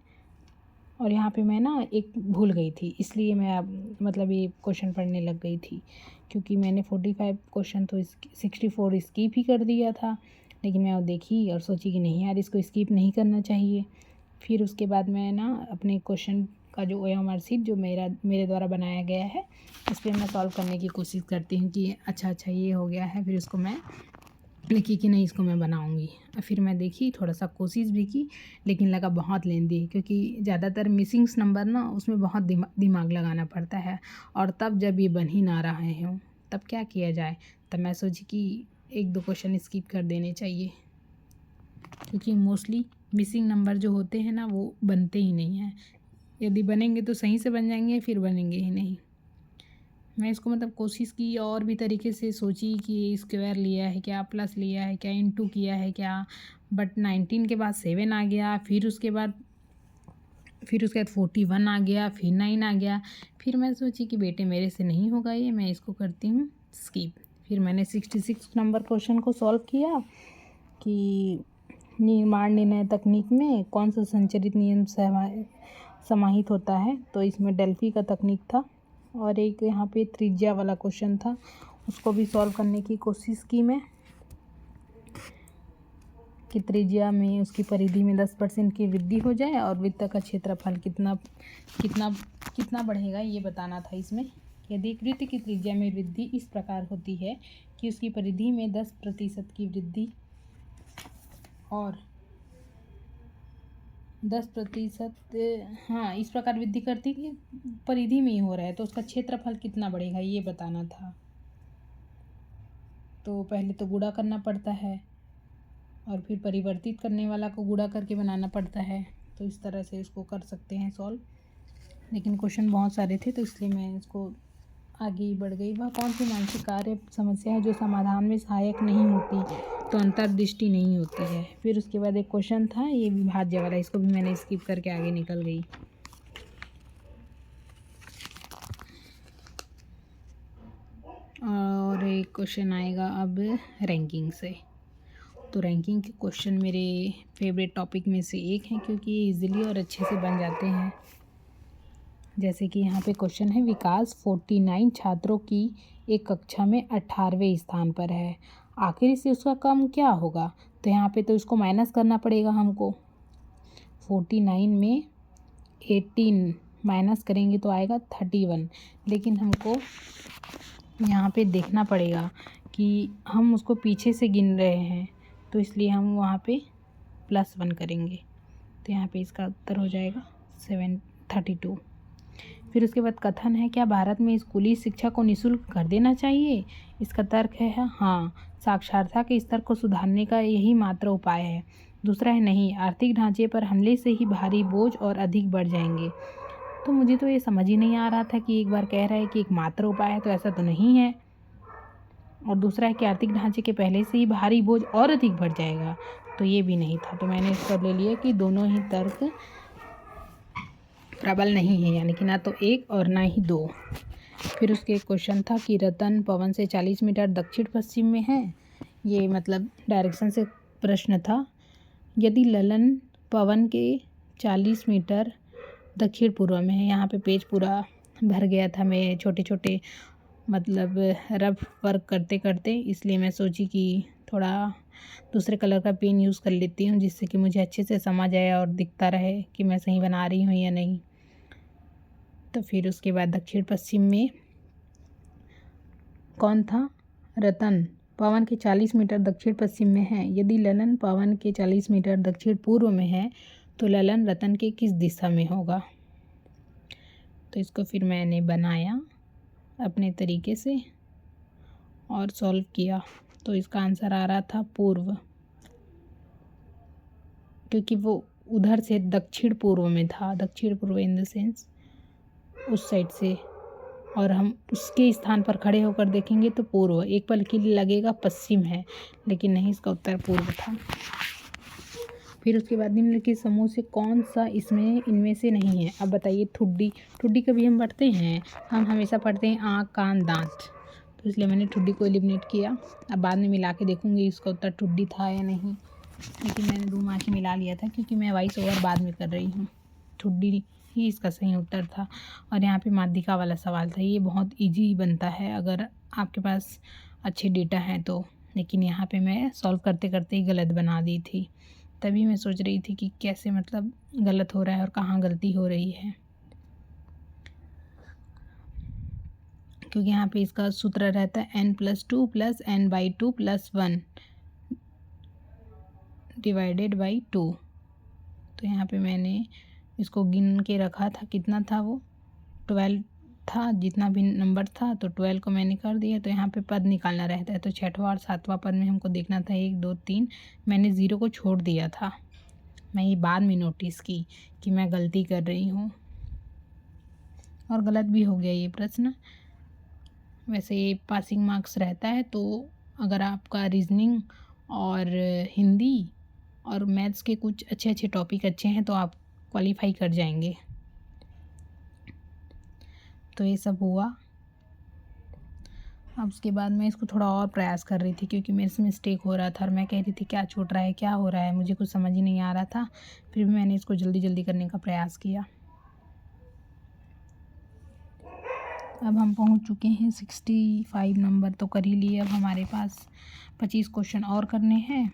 और यहाँ पे मैं ना एक भूल गई थी, इसलिए मैं अब मतलब ये क्वेश्चन पढ़ने लग गई थी, क्योंकि मैंने 45 क्वेश्चन तो 64 स्किप ही कर दिया था, लेकिन मैं वो देखी और सोची कि नहीं यार इसको स्किप नहीं करना चाहिए। फिर उसके बाद मैं ना अपने क्वेश्चन का जो OMR शीट जो मेरे द्वारा बनाया गया है, इस पर मैं सॉल्व करने की कोशिश करती हूँ कि अच्छा ये हो गया है, फिर उसको मैं लिखी कि नहीं इसको मैं बनाऊंगी। फिर मैं देखी, थोड़ा सा कोशिश भी की, लेकिन लगा बहुत लेंदी, क्योंकि ज़्यादातर मिसिंग्स नंबर ना उसमें बहुत दिमाग लगाना पड़ता है, और तब जब ये बन ही ना रहे हों तब क्या किया जाए। तब मैं सोची कि 1-2 क्वेश्चन स्किप कर देने चाहिए, क्योंकि मोस्टली मिसिंग नंबर जो होते हैं ना वो बनते ही नहीं हैं। यदि बनेंगे तो सही से बन जाएंगे, फिर बनेंगे ही नहीं। मैं इसको मतलब कोशिश की और भी तरीके से सोची कि स्क्वायर लिया है क्या, प्लस लिया है क्या, इनटू किया है क्या, बट 19 के बाद 7 आ गया, फिर उसके बाद 41 आ गया, फिर 9 आ गया। फिर मैं सोची कि बेटे मेरे से नहीं होगा ये, मैं इसको करती हूँ स्किप। फिर मैंने 66 नंबर क्वेश्चन को सॉल्व किया कि निर्माण निर्णय तकनीक में कौन सा संचरित नियम समाहित होता है, तो इसमें डेल्फी का तकनीक था। और एक यहाँ पे त्रिज्या वाला क्वेश्चन था, उसको भी सॉल्व करने की कोशिश की मैं, कि त्रिज्या में उसकी परिधि में 10% की वृद्धि हो जाए और वृत्त का क्षेत्रफल कितना कितना कितना बढ़ेगा ये बताना था इसमें। यदि एक वृत्त की त्रिज्या में वृद्धि इस प्रकार होती है कि उसकी परिधि में 10% की वृद्धि और 10%। हाँ, इस प्रकार वृद्धि करती कि परिधि में ही हो रहा है, तो उसका क्षेत्रफल कितना बढ़ेगा ये बताना था। तो पहले तो गुणा करना पड़ता है और फिर परिवर्तित करने वाला को गुणा करके बनाना पड़ता है। तो इस तरह से इसको कर सकते हैं सॉल्व, लेकिन क्वेश्चन बहुत सारे थे तो इसलिए मैं इसको आगे ही बढ़ गई। वह कौन सी मानसिक कार्य समस्या है जो समाधान में सहायक नहीं होती? तो अंतर्दृष्टि नहीं होती है। फिर उसके बाद एक क्वेश्चन था ये विभाज्य वाला, इसको भी मैंने स्किप करके आगे निकल गई। और एक क्वेश्चन आएगा अब रैंकिंग से। तो रैंकिंग के क्वेश्चन मेरे फेवरेट टॉपिक में से एक हैं क्योंकि ये ईजिली और अच्छे से बन जाते हैं। जैसे कि यहाँ पे क्वेश्चन है, विकास 49 छात्रों की एक कक्षा में 18वें स्थान पर है, आखिर से उसका कम क्या होगा? तो यहाँ पे तो इसको माइनस करना पड़ेगा हमको। 49 में 18 माइनस करेंगे तो आएगा 31, लेकिन हमको यहाँ पे देखना पड़ेगा कि हम उसको पीछे से गिन रहे हैं, तो इसलिए हम वहाँ पे +1 करेंगे। तो यहाँ पे इसका उत्तर हो जाएगा 32। फिर उसके बाद कथन है, क्या भारत में स्कूली शिक्षा को निःशुल्क कर देना चाहिए? इसका तर्क है हाँ, साक्षरता के स्तर को सुधारने का यही मात्र उपाय है। दूसरा है नहीं, आर्थिक ढांचे पर हमले से ही भारी बोझ और अधिक बढ़ जाएंगे। तो मुझे तो ये समझ ही नहीं आ रहा था कि एक बार कह रहा है कि एक मात्र उपाय है, तो ऐसा तो नहीं है। और दूसरा है कि आर्थिक ढांचे के पहले से ही भारी बोझ और अधिक बढ़ जाएगा, तो ये भी नहीं था। तो मैंने इसका ले लिया कि दोनों ही तर्क प्रबल नहीं है, यानी कि ना तो एक और ना ही दो। फिर उसके एक क्वेश्चन था कि रतन पवन से 40 मीटर दक्षिण पश्चिम में है। ये मतलब डायरेक्शन से प्रश्न था। यदि ललन पवन के 40 मीटर दक्षिण पूर्व में है। यहाँ पे पेज पूरा भर गया था, मैं छोटे छोटे मतलब रफ वर्क करते करते, इसलिए मैं सोची कि थोड़ा दूसरे कलर का पेन यूज़ कर लेती हूँ जिससे कि मुझे अच्छे से समझ आए और दिखता रहे कि मैं सही बना रही हूँ या नहीं। तो फिर उसके बाद दक्षिण पश्चिम में कौन था? रतन पवन के 40 मीटर दक्षिण पश्चिम में है। यदि ललन पवन के 40 मीटर दक्षिण पूर्व में है तो ललन रतन के किस दिशा में होगा? तो इसको फिर मैंने बनाया अपने तरीके से और सॉल्व किया। तो इसका आंसर आ रहा था पूर्व, क्योंकि वो उधर से दक्षिण पूर्व में था। दक्षिण पूर्व इन द सेंस उस साइड से, और हम उसके स्थान पर खड़े होकर देखेंगे तो पूर्व। एक पल के लिए लगेगा पश्चिम है, लेकिन नहीं, इसका उत्तर पूर्व था। फिर उसके बाद निम्नलिखित समूह से कौन सा इनमें से नहीं है? अब बताइए। ठुड्डी, ठुड्डी कभी हम पढ़ते हैं? हम हमेशा पढ़ते हैं आँख कान दाँत, तो इसलिए मैंने ठुड्डी को एलिमिनेट किया। अब बाद में मिला के देखूँगी इसका उत्तर ठुड्डी था या नहीं, लेकिन मैंने 2 माह के मिला लिया था क्योंकि मैं वॉइस ओवर बाद में कर रही हूँ। ठुड्डी ही इसका सही उत्तर था। और यहाँ पे माध्यिका वाला सवाल था, ये बहुत इजी बनता है अगर आपके पास अच्छे डेटा हैं तो, लेकिन यहाँ पे मैं सॉल्व करते करते ही गलत बना दी थी। तभी मैं सोच रही थी कि कैसे मतलब गलत हो रहा है और कहाँ गलती हो रही है, क्योंकि यहाँ पे इसका सूत्र रहता है n+2 + n/2 + 1 / 2। तो यहाँ पे मैंने इसको गिन के रखा था, कितना था वो 12 था, जितना भी नंबर था, तो 12 को मैंने कर दिया। तो यहाँ पे पद निकालना रहता है, तो 6वां और 7वां पद में हमको देखना था 1 2 3। मैंने 0 को छोड़ दिया था। मैं ये बाद में नोटिस की कि मैं गलती कर रही हूँ और गलत भी हो गया ये प्रश्न। वैसे ये पासिंग मार्क्स रहता है, तो अगर आपका रीजनिंग और हिंदी और मैथ्स के कुछ अच्छे अच्छे टॉपिक अच्छे हैं तो आप क्वालिफाई कर जाएंगे। तो ये सब हुआ। अब उसके बाद मैं इसको थोड़ा और प्रयास कर रही थी क्योंकि मेरे से मिस्टेक हो रहा था और मैं कह रही थी क्या छूट रहा है, क्या हो रहा है, मुझे कुछ समझ ही नहीं आ रहा था। फिर भी मैंने इसको जल्दी जल्दी करने का प्रयास किया। अब हम पहुंच चुके हैं 65 नंबर तो कर ही लिए। अब हमारे पास 25 क्वेश्चन और करने हैं।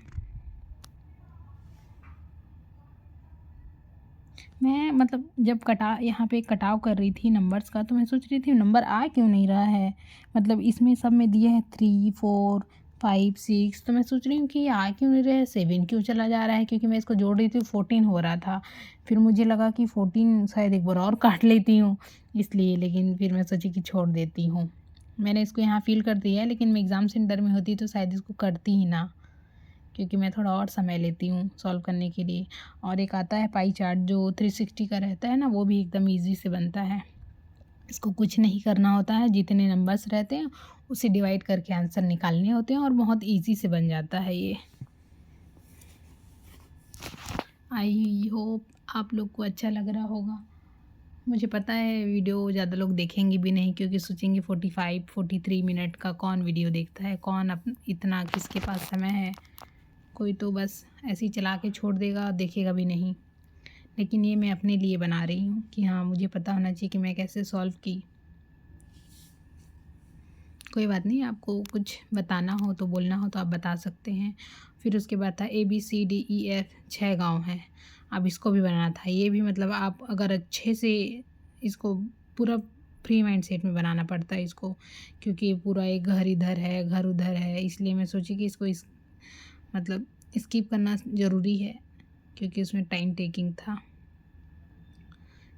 मैं मतलब जब यहाँ पे कटाव कर रही थी नंबर्स का, तो मैं सोच रही थी नंबर आ क्यों नहीं रहा है। मतलब इसमें सब में दिए हैं 3 4 5 6, तो मैं सोच रही हूँ कि ये आ क्यों नहीं रहा है, 7 क्यों चला जा रहा है, क्योंकि मैं इसको जोड़ रही थी 14 हो रहा था। फिर मुझे लगा कि 14 शायद एक बार और काट लेती हूँ इसलिए, लेकिन फिर मैं सोची कि छोड़ देती हूँ। मैंने इसको यहाँ फ़िल कर दिया है, लेकिन मैं एग्ज़ाम सेंटर में होती तो शायद इसको करती ही ना, क्योंकि मैं थोड़ा और समय लेती हूँ सॉल्व करने के लिए। और एक आता है पाई चार्ट जो 360 का रहता है ना, वो भी एकदम ईज़ी से बनता है। इसको कुछ नहीं करना होता है, जितने नंबर्स रहते हैं उसे डिवाइड करके आंसर निकालने होते हैं और बहुत ईज़ी से बन जाता है ये। आई होप आप लोग को अच्छा लग रहा होगा। मुझे पता है वीडियो ज़्यादा लोग देखेंगे भी नहीं, क्योंकि सोचेंगे 45 43 मिनट का कौन वीडियो देखता है, कौन इतना किसके पास समय है। कोई तो बस ऐसे ही चला के छोड़ देगा, देखेगा भी नहीं। लेकिन ये मैं अपने लिए बना रही हूँ कि हाँ, मुझे पता होना चाहिए कि मैं कैसे सॉल्व की। कोई बात नहीं, आपको कुछ बताना हो तो बोलना हो तो आप बता सकते हैं। फिर उसके बाद था ABCDEF 6 गाँव हैं। अब इसको भी बनाना था। ये भी मतलब आप अगर अच्छे से इसको पूरा फ्री माइंड सेट में बनाना पड़ता है इसको, क्योंकि पूरा एक घर इधर है, घर उधर है, इसलिए मैं सोची कि इसको मतलब स्किप करना ज़रूरी है, क्योंकि उसमें टाइम टेकिंग था।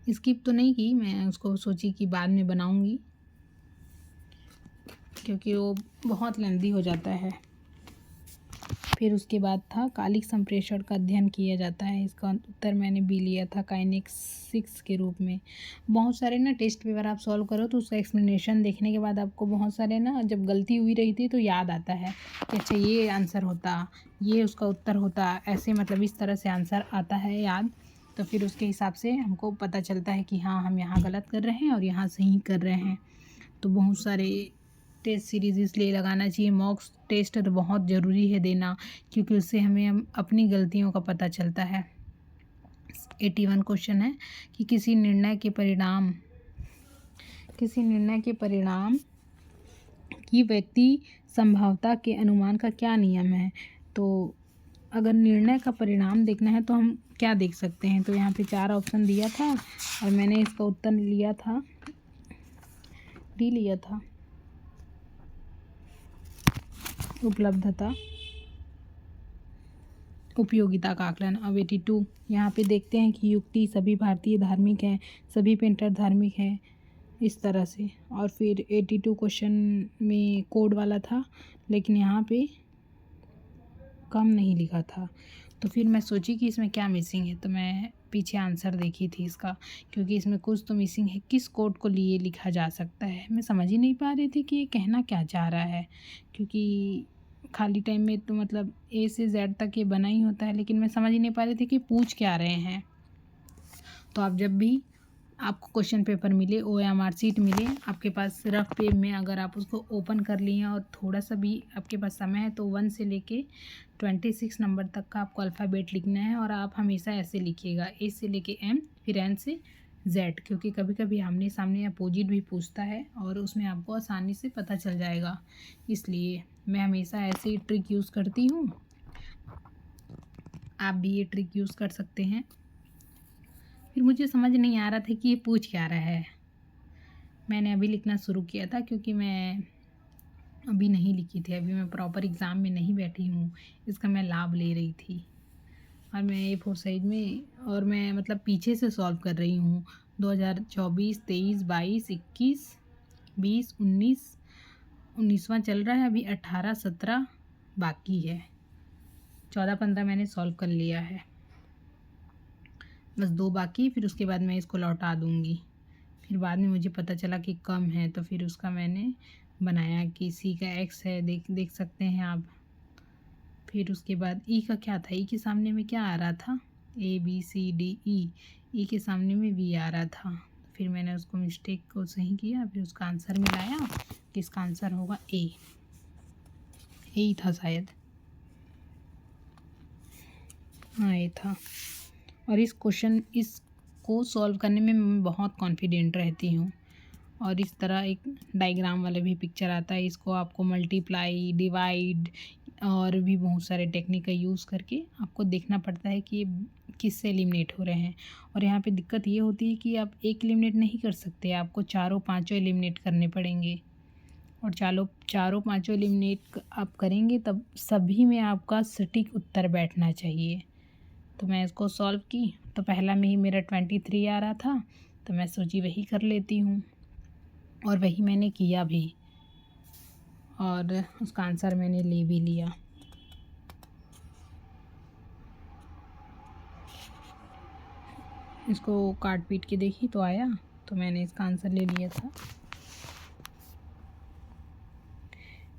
स्किप तो नहीं की, मैं उसको सोची कि बाद में बनाऊँगी, क्योंकि वो बहुत लेंदी हो जाता है। फिर उसके बाद था कालिक संप्रेषण का अध्ययन किया जाता है। इसका उत्तर मैंने बी लिया था काइनेसिक्स के रूप में। बहुत सारे ना टेस्ट पेपर आप सॉल्व करो तो उसका एक्सप्लेनेशन देखने के बाद आपको बहुत सारे ना, जब गलती हुई रही थी तो याद आता है कि अच्छा ये आंसर होता, ये उसका उत्तर होता, ऐसे मतलब इस तरह से आंसर आता है याद। तो फिर उसके हिसाब से हमको पता चलता है कि हाँ, हम यहाँ गलत कर रहे हैं और यहाँ सही कर रहे हैं। तो बहुत सारे टेस्ट सीरीज़ इसलिए लगाना चाहिए। मॉक टेस्ट तो बहुत ज़रूरी है देना, क्योंकि उससे हमें अपनी गलतियों का पता चलता है। 81 क्वेश्चन है कि किसी निर्णय के परिणाम की व्यक्ति संभावता के अनुमान का क्या नियम है। तो अगर निर्णय का परिणाम देखना है तो हम क्या देख सकते हैं। तो यहाँ पे 4 ऑप्शन दिया था और मैंने इसका उत्तर लिया था डी लिया था, उपलब्धता, उपयोगिता का आकलन। अब 82 यहाँ पे देखते हैं कि युक्ति सभी भारतीय धार्मिक हैं, सभी पेंटर धार्मिक हैं, इस तरह से। और फिर 82 क्वेश्चन में कोड वाला था, लेकिन यहाँ पे कम नहीं लिखा था। तो फिर मैं सोची कि इसमें क्या मिसिंग है, तो मैं पीछे आंसर देखी थी इसका, क्योंकि इसमें कुछ तो मिसिंग है। किस कोड को लिए लिखा जा सकता है, मैं समझ ही नहीं पा रही थी कि ये कहना क्या चाह रहा है, क्योंकि खाली टाइम में तो मतलब A से Z तक ये बना ही होता है, लेकिन मैं समझ ही नहीं पा रही थी कि पूछ क्या रहे हैं। तो आप जब भी आपको क्वेश्चन पेपर मिले, OMR शीट मिले आपके पास रफ पेज में, अगर आप उसको ओपन कर लिए और थोड़ा सा भी आपके पास समय है तो 1 से लेके 26 नंबर तक का आपको अल्फ़ाबेट लिखना है। और आप हमेशा ऐसे लिखिएगा, A से लेके M, फिर N से Z, क्योंकि कभी कभी आमने सामने अपोजिट भी पूछता है और उसमें आपको आसानी से पता चल जाएगा। इसलिए मैं हमेशा ऐसे ही ट्रिक यूज़ करती हूँ, आप भी ये ट्रिक यूज़ कर सकते हैं। फिर मुझे समझ नहीं आ रहा था कि ये पूछ क्या रहा है। मैंने अभी लिखना शुरू किया था, क्योंकि मैं अभी नहीं लिखी थी, अभी मैं प्रॉपर एग्ज़ाम में नहीं बैठी हूँ, इसका मैं लाभ ले रही थी। और मैं A4 साइज में, और मैं मतलब पीछे से सॉल्व कर रही हूँ। 2024 23 22 21 20 19 19वां चल रहा है, अभी 18 17 बाकी है, 14 15 मैंने सॉल्व कर लिया है, बस 2 बाकी। फिर उसके बाद मैं इसको लौटा दूँगी। फिर बाद में मुझे पता चला कि कम है, तो फिर उसका मैंने बनाया कि C का X है, देख सकते हैं आप। फिर उसके बाद E का क्या था, E के सामने में क्या आ रहा था, ABCDE, E के सामने में V आ रहा था। फिर मैंने उसको मिस्टेक को सही किया, फिर उसका आंसर मिलाया कि इसका आंसर होगा A, यही था शायद, हाँ ये था। और इसको सॉल्व करने में मैं बहुत कॉन्फिडेंट रहती हूँ। और इस तरह एक डायग्राम वाला भी पिक्चर आता है, इसको आपको मल्टीप्लाई, डिवाइड और भी बहुत सारे टेक्निक का यूज़ करके आपको देखना पड़ता है कि ये किससे एलिमिनेट हो रहे हैं। और यहाँ पे दिक्कत ये होती है कि आप एक एलिमिनेट नहीं कर सकते, आपको चारों पांचों एलिमिनेट करने पड़ेंगे। और चारों चारों पाँचों एलिमिनेट आप करेंगे तब सभी में आपका सटीक उत्तर बैठना चाहिए। तो मैं इसको सॉल्व की तो पहला में ही मेरा 23 आ रहा था, तो मैं सोची वही कर लेती हूँ और वही मैंने किया भी और उसका आंसर मैंने ले भी लिया। इसको काट पीट के देखी तो आया, तो मैंने इसका आंसर ले लिया था।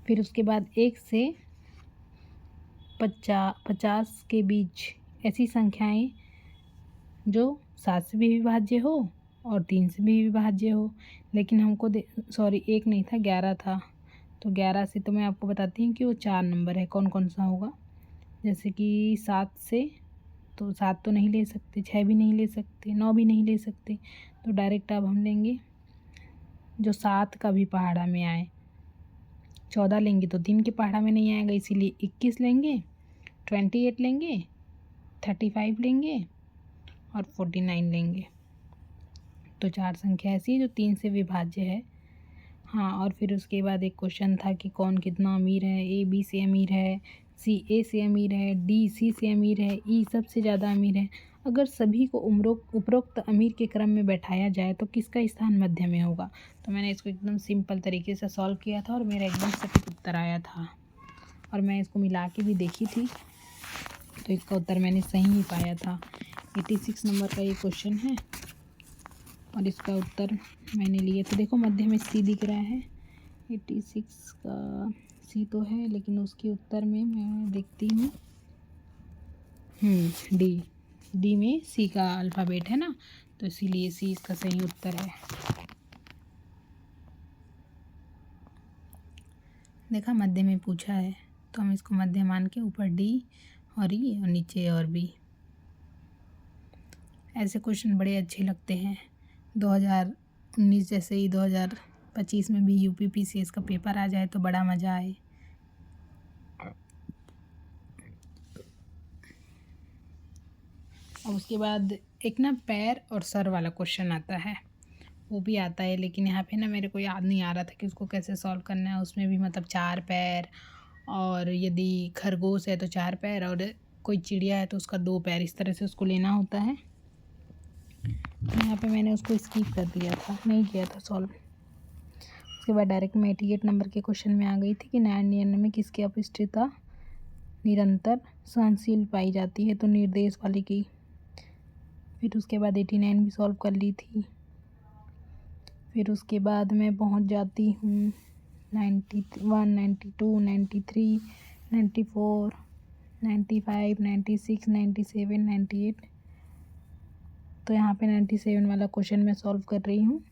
फिर उसके बाद 1 से 50 के बीच ऐसी संख्याएं जो 7 से भी विभाज्य हो और 3 से भी विभाज्य हो, लेकिन हमको सॉरी 1 नहीं था 11 था, तो 11 से तो मैं आपको बताती हूँ कि वो 4 नंबर है। कौन कौन सा होगा, जैसे कि 7 से तो 7 तो नहीं ले सकते, 6 भी नहीं ले सकते, 9 भी नहीं ले सकते, तो डायरेक्ट अब हम लेंगे जो 7 का भी पहाड़ा में आए। 14 लेंगे तो 3 के पहाड़ा में नहीं आएगा, इसीलिए 21 लेंगे, 28 लेंगे, 35 लेंगे और 49 लेंगे। तो 4 संख्या ऐसी है जो 3 से विभाज्य है। हाँ, और फिर उसके बाद एक क्वेश्चन था कि कौन कितना अमीर है। ए बी से अमीर है, सी ए से अमीर है, डी सी से अमीर है, ई सबसे ज़्यादा अमीर है। अगर सभी को उपरोक्त अमीर के क्रम में बैठाया जाए तो किसका स्थान मध्य में होगा। तो मैंने इसको एकदम सिंपल तरीके से सॉल्व किया था और मेरा एकदम सटीक उत्तर आया था और मैं इसको मिला के भी देखी थी, तो इसका उत्तर मैंने सही ही पाया था। 86 नंबर का ये क्वेश्चन है और इसका उत्तर मैंने लिया था। देखो मध्य में सी दिख रहा है, 86 का सी तो है, लेकिन उसके उत्तर में मैं देखती हूँ डी में सी का अल्फ़ाबेट है ना, तो इसीलिए सी इसका सही उत्तर है। देखा मध्य में पूछा है तो हम इसको मध्य मान के ऊपर डी और ई और नीचे और बी। ऐसे क्वेश्चन बड़े अच्छे लगते हैं। 2019 जैसे ही 2025 में भी UPPCS का पेपर आ जाए तो बड़ा मज़ा आए। और उसके बाद एक ना पैर और सर वाला क्वेश्चन आता है, वो भी आता है, लेकिन यहाँ पे ना मेरे को याद नहीं आ रहा था कि उसको कैसे सॉल्व करना है। उसमें भी मतलब 4 पैर, और यदि खरगोश है तो 4 पैर, और कोई चिड़िया है तो उसका 2 पैर, इस तरह से उसको लेना होता है। तो यहाँ पे मैंने उसको स्किप कर दिया था, नहीं किया था सॉल्व। उसके बाद डायरेक्ट मैं 88 नंबर के क्वेश्चन में आ गई थी कि न्याय में किसकी अपशिष्टता निरंतर सहनशील पाई जाती है, तो निर्देश वाले की। फिर उसके बाद 89 भी सॉल्व कर ली थी। फिर उसके बाद मैं पहुंच जाती हूँ 91, 92, 93, 94, 95, 96, 97, 98। तो यहाँ पे 97 वाला क्वेश्चन मैं सॉल्व कर रही हूँ।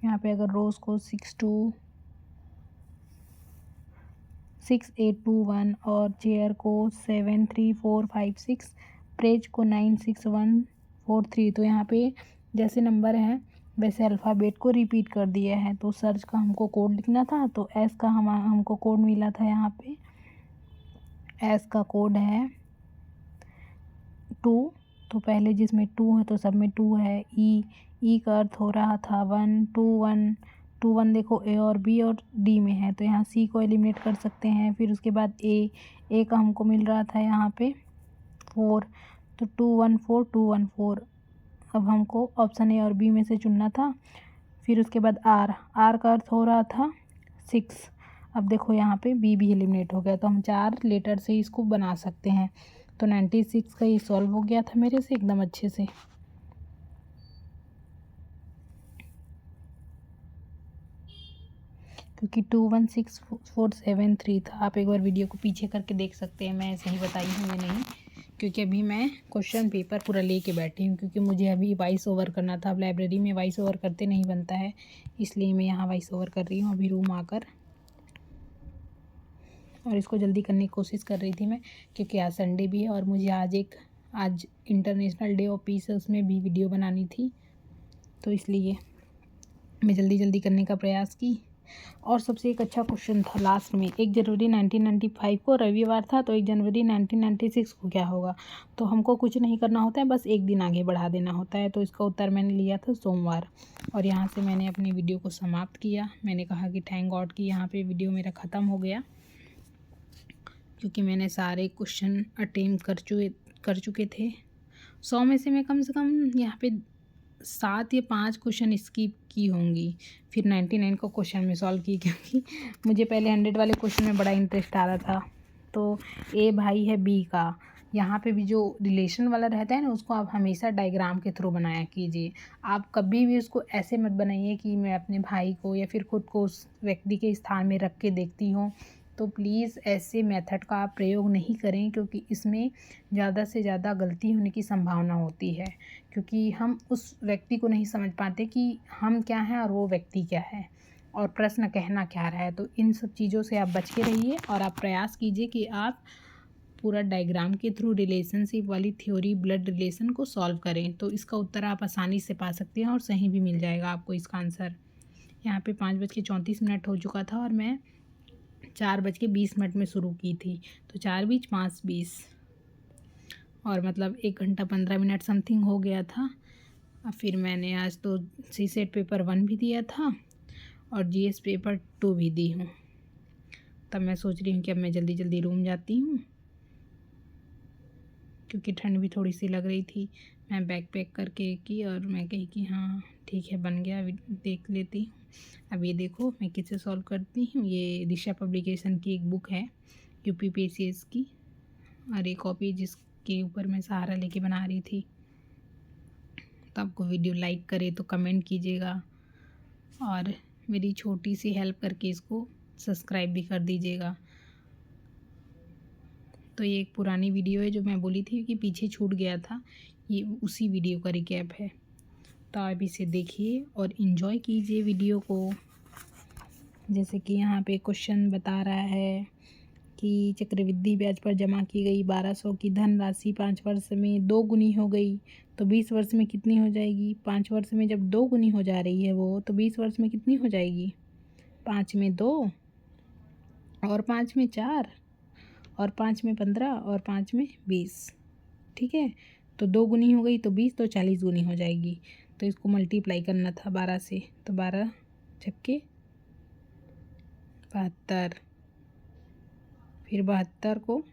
यहाँ पे अगर रोज़ को 6821 और चेयर को 73456, प्रेज को 96143, तो यहाँ पे जैसे नंबर हैं वैसे अल्फ़ाबेट को रिपीट कर दिया है। तो सर्च का हमको कोड लिखना था, तो एस का हमको कोड मिला था। यहाँ पे एस का कोड है 2, तो पहले जिसमें 2 है तो सब में 2 है। ई का अर्थ हो रहा था 1, 2 1, 2 1 देखो ए और बी और डी में है, तो यहाँ सी को एलिमिनेट कर सकते हैं। फिर उसके बाद ए का हमको मिल रहा था यहाँ पे 4, तो 2 1 4, 2 1 4। अब हमको ऑप्शन ए और बी में से चुनना था। फिर उसके बाद आर का अर्थ हो रहा था 6। अब देखो यहाँ पे बी भी एलिमिनेट हो गया, तो हम 4 लेटर से इसको बना सकते हैं। तो 96 का ये सॉल्व हो गया था मेरे से एकदम अच्छे से। क्योंकि 216473 था। आप एक बार वीडियो को पीछे करके देख सकते हैं, मैं सही बताई हूँ या नहीं, क्योंकि अभी मैं क्वेश्चन पेपर पूरा लेके बैठी हूँ, क्योंकि मुझे अभी वॉइस ओवर करना था। अब लाइब्रेरी में वॉइस ओवर करते नहीं बनता है, इसलिए मैं यहाँ वॉइस ओवर कर रही हूँ अभी रूम आकर। और इसको जल्दी करने की कोशिश कर रही थी मैं, क्योंकि आज संडे भी है और मुझे आज इंटरनेशनल डे ऑफ पीस है, उसमें भी वीडियो बनानी थी, तो इसलिए मैं जल्दी करने का प्रयास की और सबसे एक अच्छा क्वेश्चन था लास्ट में, 1 जनवरी 1995 को रविवार था, तो 1 जनवरी 1996 को क्या होगा। तो हमको कुछ नहीं करना होता है, बस एक दिन आगे बढ़ा देना होता है। तो इसका उत्तर मैंने लिया था सोमवार। और यहाँ से मैंने अपनी वीडियो को समाप्त किया। मैंने कहा कि थैंक गॉड कि यहाँ पे वीडियो मेरा ख़त्म हो गया, क्योंकि मैंने सारे क्वेश्चन अटेम्प्ट कर चुके थे। 100 में से मैं कम से कम यहाँ पे 7 या 5 क्वेश्चन स्किप की होंगी। फिर 99 को क्वेश्चन में सॉल्व की, क्योंकि मुझे पहले 100 वाले क्वेश्चन में बड़ा इंटरेस्ट आ रहा था। तो ए भाई है बी का, यहाँ पे भी जो रिलेशन वाला रहता है ना, उसको आप हमेशा डायग्राम के थ्रू बनाया कीजिए। आप कभी भी उसको ऐसे मत बनाइए कि मैं अपने भाई को या फिर खुद को उस व्यक्ति के स्थान में रख के देखती हूँ। तो प्लीज़ ऐसे मेथड का आप प्रयोग नहीं करें, क्योंकि इसमें ज़्यादा से ज़्यादा गलती होने की संभावना होती है, क्योंकि हम उस व्यक्ति को नहीं समझ पाते कि हम क्या हैं और वो व्यक्ति क्या है और प्रश्न कहना क्या रहा है। तो इन सब चीज़ों से आप बच के रहिए और आप प्रयास कीजिए कि आप पूरा डायग्राम के थ्रू रिलेशनशिप वाली थ्योरी, ब्लड रिलेशन को सॉल्व करें। तो इसका उत्तर आप आसानी से पा सकते हैं और सही भी मिल जाएगा आपको इसका आंसर। यहाँ पे 5:34 हो चुका था और मैं 4:20 में शुरू की थी। तो 4 बीच 5 20 और मतलब 1 घंटा 15 मिनट समथिंग हो गया था। और फिर मैंने आज तो सीसेट पेपर 1 भी दिया था और जीएस पेपर 2 भी दी हूँ। तब मैं सोच रही हूँ कि अब मैं जल्दी जल्दी रूम जाती हूँ, क्योंकि ठंड भी थोड़ी सी लग रही थी। मैं बैग पैक करके की और मैं कही कि हाँ ठीक है, बन गया, देख लेती हूँ। अब ये देखो मैं किससे सॉल्व करती हूँ। ये दिशा पब्लिकेशन की एक बुक है UPPCS की, और एक कॉपी जिसके ऊपर मैं सहारा लेके बना रही थी। तो आपको वीडियो लाइक करे तो कमेंट कीजिएगा और मेरी छोटी सी हेल्प करके इसको सब्सक्राइब भी कर दीजिएगा। तो ये एक पुरानी वीडियो है जो मैं बोली थी कि पीछे छूट गया था, ये उसी वीडियो का रिकैप है। तो आप इसे देखिए और इन्जॉय कीजिए वीडियो को। जैसे कि यहाँ पे क्वेश्चन बता रहा है कि चक्रवृद्धि ब्याज पर जमा की गई 1200 की धनराशि 5 वर्ष में 2 गुनी हो गई, तो 20 वर्ष में कितनी हो जाएगी। 5 वर्ष में जब 2 गुनी हो जा रही है वो, तो 20 वर्ष में कितनी हो जाएगी। 5 में 2 और 5 में 4 और 5 में 15 और 5 में 20, ठीक है। तो 2 गुनी हो गई तो 20, तो 40 गुनी हो जाएगी। तो इसको मल्टीप्लाई करना था 12 से, तो 12 छक्के 72, फिर 72 को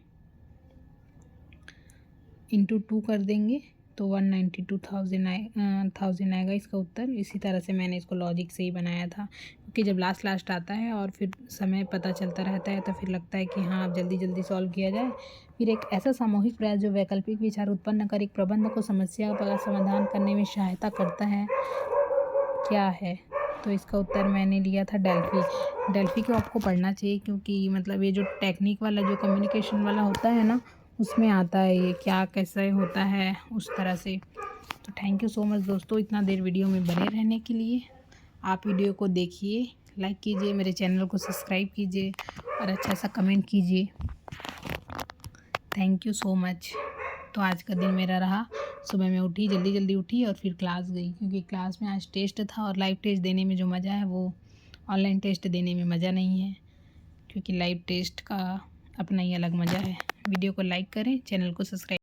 इंटू 2 कर देंगे तो 192,000 आएगा इसका उत्तर। इसी तरह से मैंने इसको लॉजिक से ही बनाया था, क्योंकि जब लास्ट आता है और फिर समय पता चलता रहता है तो फिर लगता है कि हाँ अब जल्दी जल्दी सॉल्व किया जाए। फिर एक ऐसा सामूहिक प्रयास जो वैकल्पिक विचार उत्पन्न कर एक प्रबंध को समस्या का समाधान करने में सहायता करता है, क्या है। तो इसका उत्तर मैंने लिया था डेल्फी को आपको पढ़ना चाहिए, क्योंकि मतलब ये जो टेक्निक वाला जो कम्युनिकेशन वाला होता है ना, उसमें आता है ये क्या कैसे होता है उस तरह से। तो थैंक यू सो मच दोस्तों, इतना देर वीडियो में बने रहने के लिए। आप वीडियो को देखिए, लाइक कीजिए, मेरे चैनल को सब्सक्राइब कीजिए और अच्छा सा कमेंट कीजिए। Thank you so much. तो आज का दिन मेरा रहा, सुबह में उठी, जल्दी उठी और फिर क्लास गई, क्योंकि क्लास में आज टेस्ट था और लाइव टेस्ट देने में जो मज़ा है वो ऑनलाइन टेस्ट देने में मज़ा नहीं है, क्योंकि लाइव टेस्ट का अपना ही अलग मज़ा है। वीडियो को लाइक करें, चैनल को सब्सक्राइब